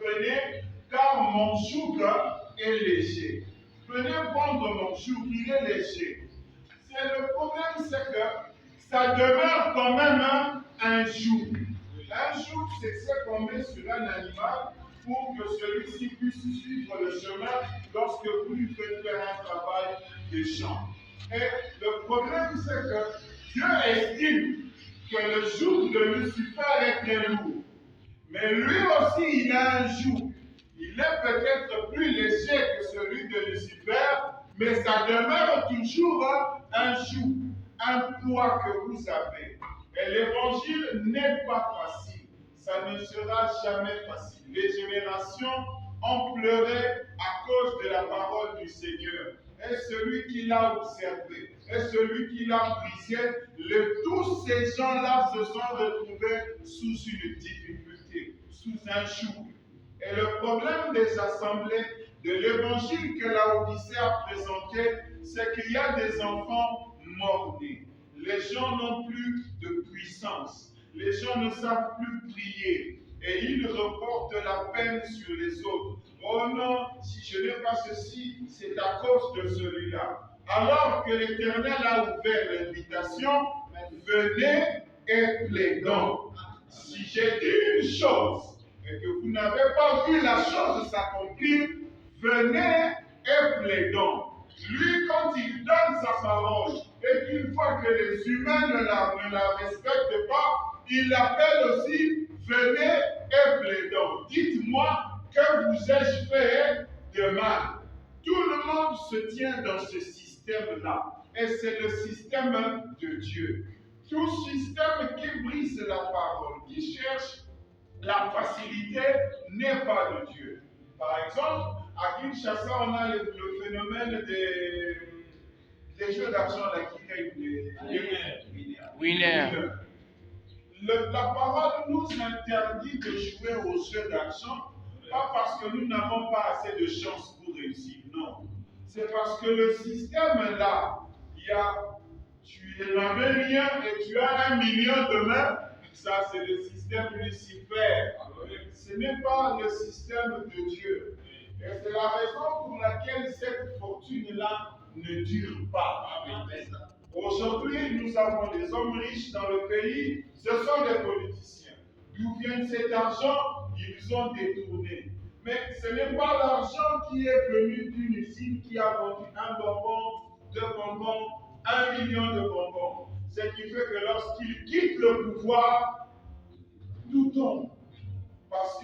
venez, car mon joug est léger. Venez prendre mon joug, il est léger. Le problème, c'est que ça demeure quand même un joug. Un joug, c'est ce qu'on met sur un animal pour que celui-ci puisse suivre le chemin lorsque vous lui faites faire un travail de champ. Et le problème, c'est que Dieu estime que le joug de Lucifer est très lourd. Mais lui aussi, il a un joug. Il est peut-être plus léger que celui de Lucifer, mais ça demeure toujours un joug, un poids que vous avez. Et l'évangile n'est pas facile. Ça ne sera jamais facile. Les générations ont pleuré à cause de la parole du Seigneur. Et celui qui l'a observé, et celui qui l'a brisé, tous ces gens-là se sont retrouvés sous une difficulté, sous un joug. Et le problème des assemblées, de l'évangile que Laodicée a présenté, c'est qu'il y a des enfants morts-nés. Les gens n'ont plus de puissance. Les gens ne savent plus prier. Et ils reportent la peine sur les autres. Oh non, si je n'ai pas ceci, c'est à cause de celui-là. Alors que l'Éternel a ouvert l'invitation, venez et plaidons. Si j'ai dit une chose, et que vous n'avez pas vu la chose s'accomplir, venez et plaidons. Lui, quand il donne sa parole, et qu'une fois que les humains ne la respectent pas, il appelle aussi, venez et plaidons. Dites-moi, que vous ai-je fait de mal? Tout le monde se tient dans ce système-là. Et c'est le système de Dieu. Tout système qui brise la parole, qui cherche la facilité, n'est pas de Dieu. Par exemple, à Kinshasa, on a le phénomène des jeux d'argent qui règnent, des Winner. La parole nous interdit de jouer aux jeux d'argent, pas parce que nous n'avons pas assez de chance pour réussir, non. C'est parce que le système là, tu n'avais rien et tu as 1 million demain, ça c'est le système Lucifer. Ce n'est pas le système de Dieu. Et c'est la raison pour laquelle cette fortune-là ne dure pas. Aujourd'hui, nous avons des hommes riches dans le pays, ce sont des politiciens. D'où vient cet argent? Ils ont détourné. Mais ce n'est pas l'argent qui est venu d'une usine qui a vendu un bonbon, 2 bonbons, 1 million de bonbons. Ce qui fait que lorsqu'ils quittent le pouvoir, tout tombe. Parce que